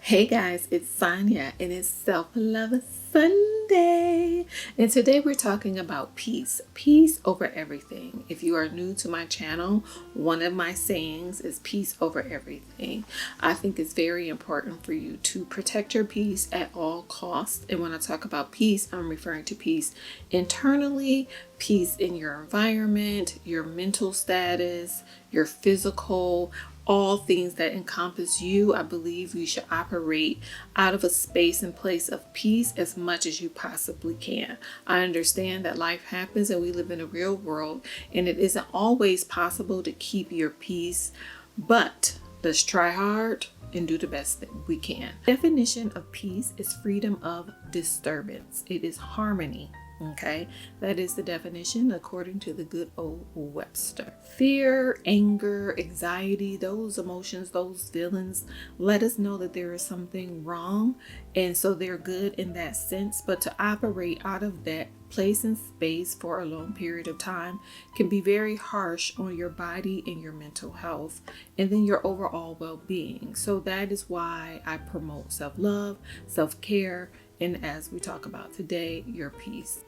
Hey guys, it's Sonya and it's Self-Love Sunday. And today we're talking about peace. Peace over everything. If you are new to my channel, one of my sayings is peace over everything. I think it's very important for you to protect your peace at all costs. And when I talk about peace, I'm referring to peace internally, peace in your environment, your mental status, your physical, all things that encompass you. I believe you should operate out of a space and place of peace as much as you possibly can. I understand that life happens and we live in a real world, and it isn't always possible to keep your peace, but let's try hard and do the best that we can. Definition of peace is freedom of disturbance. It is harmony. Okay, that is the definition according to the good old Webster. Fear, anger, anxiety, those emotions, those feelings let us know that there is something wrong, and so they're good in that sense. But to operate out of that place and space for a long period of time can be very harsh on your body and your mental health, and then your overall well-being. So that is why I promote self-love, self-care, and as we talk about today, your peace.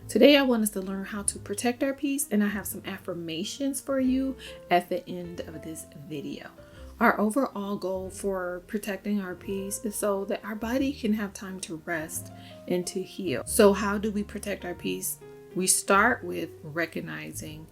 Today, I want us to learn how to protect our peace, and I have some affirmations for you at the end of this video. Our overall goal for protecting our peace is so that our body can have time to rest and to heal. So how do we protect our peace? We start with recognizing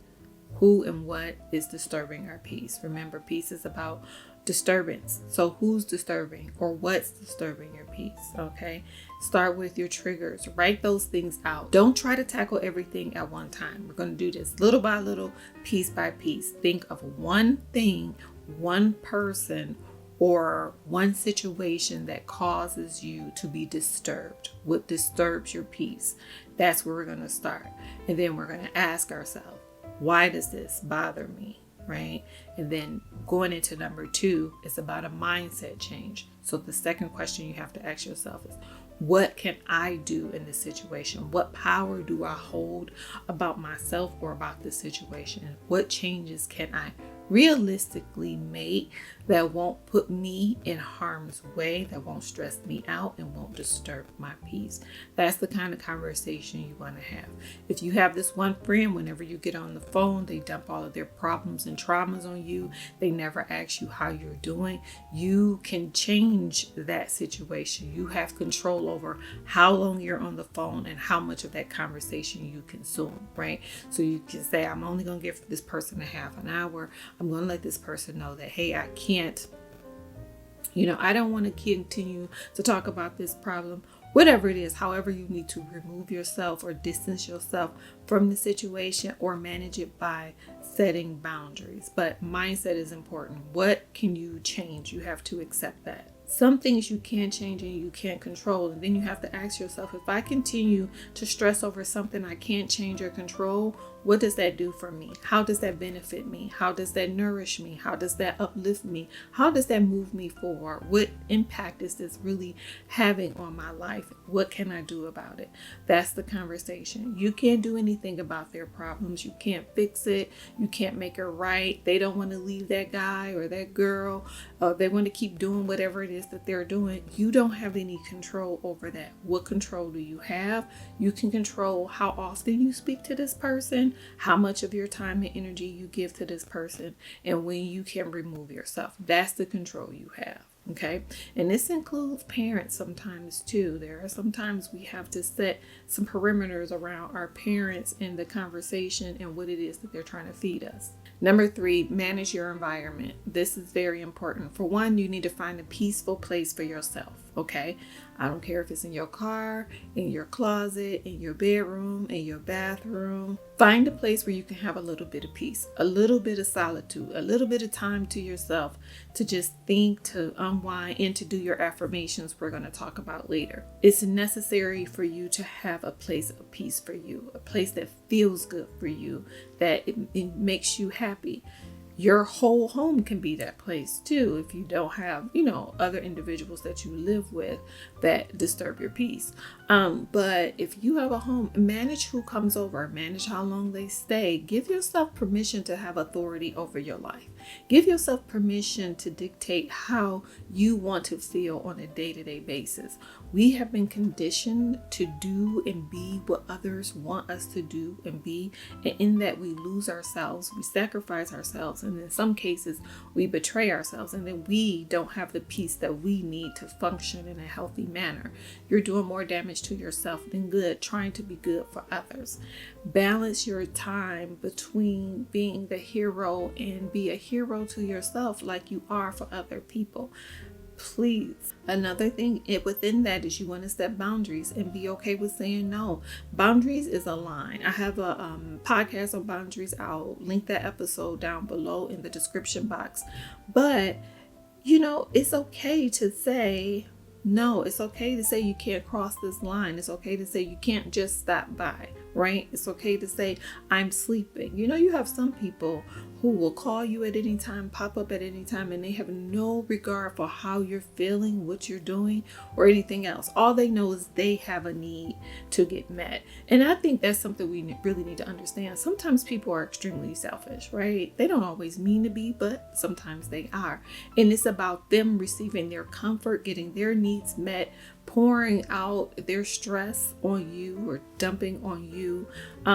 who and what is disturbing our peace. Remember, peace is about disturbance. So who's disturbing or what's disturbing your peace? Okay. Start with your triggers. Write those things out. Don't try to tackle everything at one time. We're going to do this little by little, piece by piece. Think of one thing, one person, or one situation that causes you to be disturbed. What disturbs your peace? That's where we're going to start. And then we're going to ask ourselves, why does this bother me? Right? And then going into number 2, it's about a mindset change. So the second question you have to ask yourself is, what can I do in this situation? What power do I hold about myself or about this situation? What changes can I realistically make that won't put me in harm's way, that won't stress me out and won't disturb my peace? That's the kind of conversation you want to have. If you have this one friend, whenever you get on the phone, they dump all of their problems and traumas on you. They never ask you how you're doing. You can change that situation. You have control over how long you're on the phone and how much of that conversation you consume, right? So you can say, I'm only going to give this person a half an hour. I'm going to let this person know that, hey, I can't, I don't want to continue to talk about this problem. Whatever it is, however you need to remove yourself or distance yourself from the situation or manage it by setting boundaries. But mindset is important. What can you change? You have to accept that. Some things you can change and you can't control. And then you have to ask yourself, if I continue to stress over something I can't change or control, what does that do for me? How does that benefit me? How does that nourish me? How does that uplift me? How does that move me forward? What impact is this really having on my life? What can I do about it? That's the conversation. You can't do anything about their problems. You can't fix it. You can't make it right. They don't want to leave that guy or that girl. They want to keep doing whatever it is that they're doing. You don't have any control over that. What control do you have? You can control how often you speak to this person, how much of your time and energy you give to this person, and when you can remove yourself. That's the control you have. Okay. And this includes parents sometimes too. There are sometimes we have to set some perimeters around our parents and the conversation and what it is that they're trying to feed us. Number 3, manage your environment. This is very important. For one, you need to find a peaceful place for yourself. Okay. I don't care if it's in your car, in your closet, in your bedroom, in your bathroom. Find a place where you can have a little bit of peace, a little bit of solitude, a little bit of time to yourself to just think, to unwind, and to do your affirmations we're going to talk about later. It's necessary for you to have a place of peace for you, a place that feels good for you, that it makes you happy. Your whole home can be that place too if you don't have, other individuals that you live with that disturb your peace. But if you have a home, manage who comes over, manage how long they stay. Give yourself permission to have authority over your life. Give yourself permission to dictate how you want to feel on a day-to-day basis. We have been conditioned to do and be what others want us to do and be. And in that, we lose ourselves, we sacrifice ourselves, and in some cases, we betray ourselves, and then we don't have the peace that we need to function in a healthy manner. You're doing more damage to yourself than good, trying to be good for others. Balance your time between being the hero and be a hero to yourself like you are for other people. Please. Another thing within that is you want to set boundaries and be okay with saying no. Boundaries is a line. I have a podcast on boundaries. I'll link that episode down below in the description box. But, it's okay to say no. It's okay to say you can't cross this line. It's okay to say you can't just stop by, right? It's okay to say I'm sleeping. You have some people who will call you at any time, pop up at any time, and they have no regard for how you're feeling, what you're doing, or anything else. All they know is they have a need to get met. And I think that's something we really need to understand. Sometimes people are extremely selfish, right? They don't always mean to be, but sometimes they are. And it's about them receiving their comfort, getting their needs met, pouring out their stress on you or dumping on you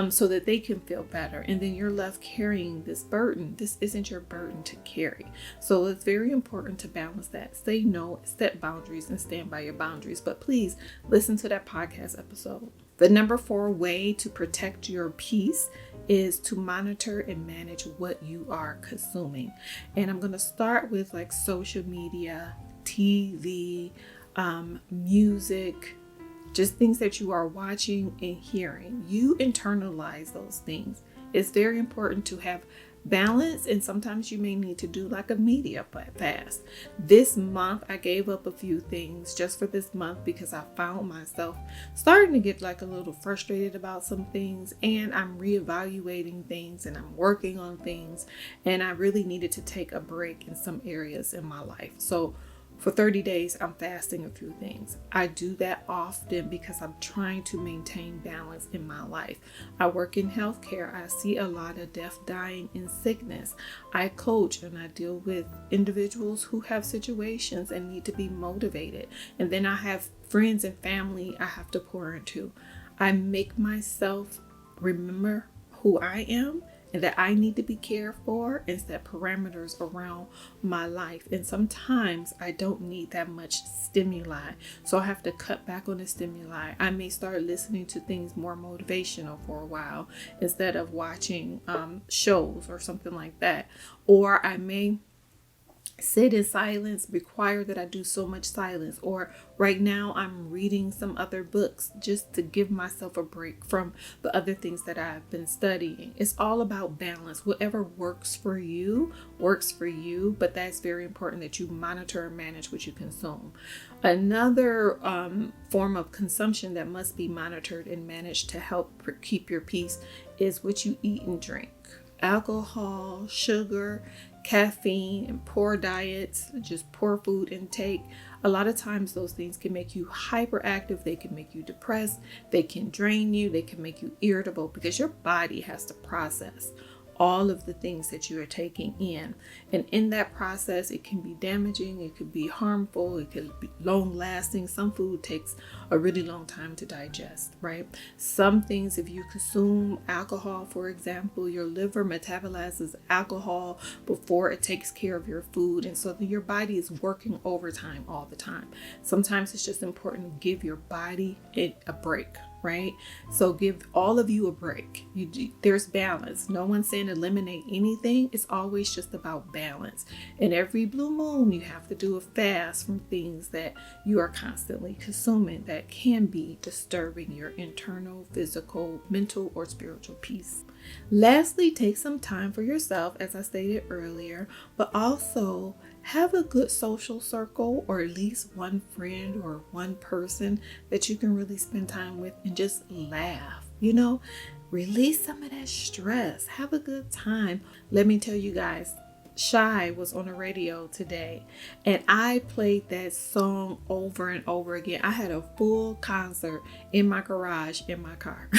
so that they can feel better. And then you're left carrying this burden. This isn't your burden to carry. So it's very important to balance that. Say no, set boundaries, and stand by your boundaries. But please listen to that podcast episode. The number 4 way to protect your peace is to monitor and manage what you are consuming. And I'm going to start with like social media, TV, music, just things that you are watching and hearing. You internalize those things. It's very important to have balance, and sometimes you may need to do like a media fast. This month I gave up a few things just for this month because I found myself starting to get like a little frustrated about some things, and I'm reevaluating things and I'm working on things, and I really needed to take a break in some areas in my life. So for 30 days, I'm fasting a few things. I do that often because I'm trying to maintain balance in my life. I work in healthcare. I see a lot of death, dying, and sickness. I coach and I deal with individuals who have situations and need to be motivated. And then I have friends and family I have to pour into. I make myself remember who I am and that I need to be cared for and set parameters around my life. And sometimes I don't need that much stimuli. So I have to cut back on the stimuli. I may start listening to things more motivational for a while instead of watching shows or something like that. Or I may sit in silence, require that I do so much silence. Or right now I'm reading some other books just to give myself a break from the other things that I've been studying. It's all about balance. Whatever works for you, but that's very important that you monitor and manage what you consume. Another form of consumption that must be monitored and managed to help keep your peace is what you eat and drink. Alcohol, sugar, caffeine, and poor diets, just poor food intake. A lot of times those things can make you hyperactive. They can make you depressed. They can drain you. They can make you irritable because your body has to process all of the things that you are taking in. And in that process, it can be damaging. It could be harmful. It could be long lasting. Some food takes a really long time to digest, right? Some things, if you consume alcohol, for example, your liver metabolizes alcohol before it takes care of your food. And so your body is working overtime all the time. Sometimes it's just important to give your body a break, right? So give all of you a break. There's balance. No one's saying eliminate anything. It's always just about balance. And every blue moon, you have to do a fast from things that you are constantly consuming that can be disturbing your internal, physical, mental, or spiritual peace. Lastly, take some time for yourself, as I stated earlier, but also have a good social circle, or at least one friend or one person that you can really spend time with and just laugh, release some of that stress, have a good time. Let me tell you guys, Shy was on the radio today, and I played that song over and over again. I had a full concert in my garage in my car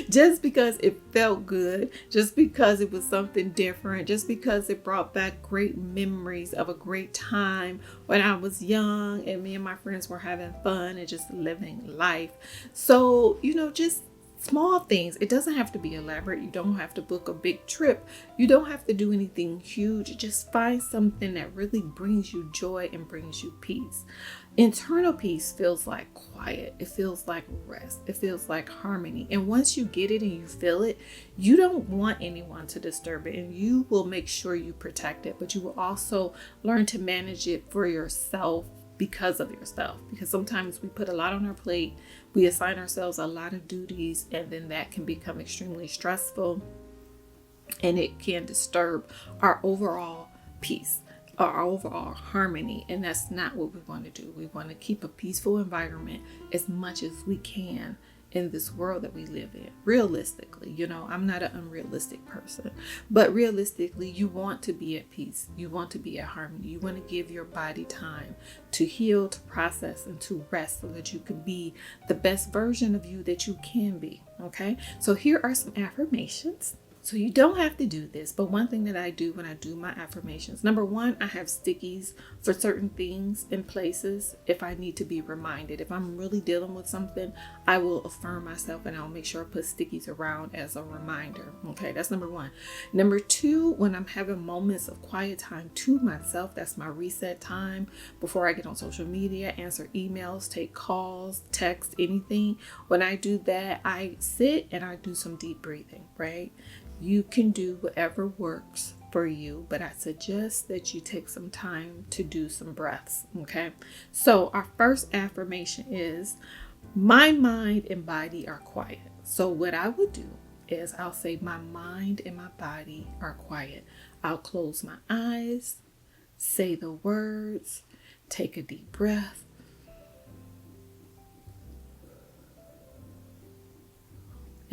just because it felt good, just because it was something different, just because it brought back great memories of a great time when I was young and me and my friends were having fun and just living life. So, just small things. It doesn't have to be elaborate. You don't have to book a big trip. You don't have to do anything huge. Just find something that really brings you joy and brings you peace. Internal peace feels like quiet. It feels like rest. It feels like harmony. And once you get it and you feel it, you don't want anyone to disturb it, and you will make sure you protect it, but you will also learn to manage it for yourself because of yourself. Because sometimes we put a lot on our plate, we assign ourselves a lot of duties, and then that can become extremely stressful, and it can disturb our overall peace, our overall harmony. And that's not what we want to do. We want to keep a peaceful environment as much as we can in this world that we live in. Realistically, I'm not an unrealistic person, but realistically, you want to be at peace. You want to be at harmony. You want to give your body time to heal, to process, and to rest so that you can be the best version of you that you can be. Okay. So here are some affirmations. So you don't have to do this, but one thing that I do when I do my affirmations, number one, I have stickies for certain things in places if I need to be reminded. If I'm really dealing with something, I will affirm myself and I'll make sure I put stickies around as a reminder. Okay, that's number one. Number two, when I'm having moments of quiet time to myself, that's my reset time before I get on social media, answer emails, take calls, text, anything. When I do that, I sit and I do some deep breathing, right? You can do whatever works for you, but I suggest that you take some time to do some breaths. Okay. So our first affirmation is, my mind and body are quiet. So what I would do is I'll say, my mind and my body are quiet. I'll close my eyes, say the words, take a deep breath.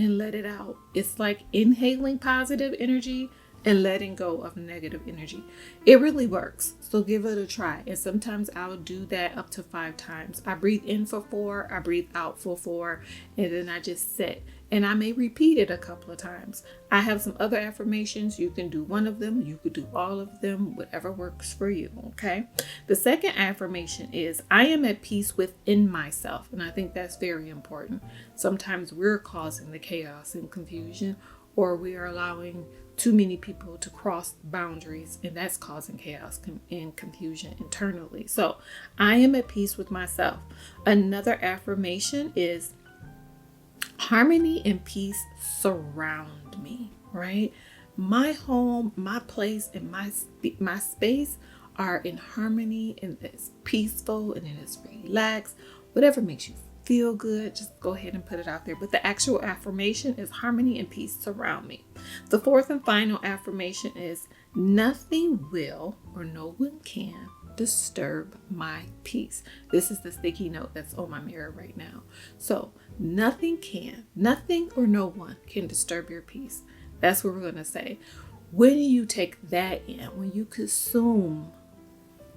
And let it out. It's like inhaling positive energy and letting go of negative energy. It really works. So give it a try. And sometimes I'll do that up to 5 times. I breathe in for 4, I breathe out for 4, and then I just sit. And I may repeat it a couple of times. I have some other affirmations. You can do one of them. You could do all of them, whatever works for you. Okay. The second affirmation is, I am at peace within myself. And I think that's very important. Sometimes we're causing the chaos and confusion, or we are allowing too many people to cross boundaries, and that's causing chaos and confusion internally. So I am at peace with myself. Another affirmation is, harmony and peace surround me, right? My home, my place, and my space are in harmony, and it's peaceful, and it is relaxed. Whatever makes you feel good, just go ahead and put it out there. But the actual affirmation is, harmony and peace surround me. The fourth and final affirmation is, nothing will or no one can disturb my peace. This is the sticky note that's on my mirror right now. So nothing or no one can disturb your peace. That's what we're going to say. When you take that in, when you consume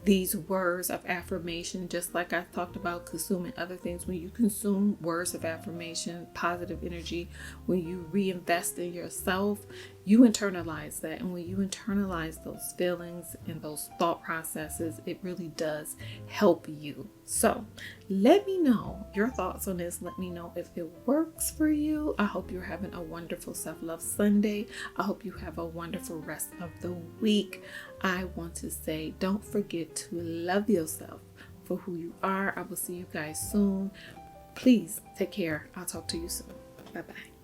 these words of affirmation, just like I talked about consuming other things, when you consume words of affirmation, positive energy, when you reinvest in yourself, you internalize that. And when you internalize those feelings and those thought processes, it really does help you. So let me know your thoughts on this. Let me know if it works for you. I hope you're having a wonderful Self-Love Sunday. I hope you have a wonderful rest of the week. I want to say, don't forget to love yourself for who you are. I will see you guys soon. Please take care. I'll talk to you soon. Bye-bye.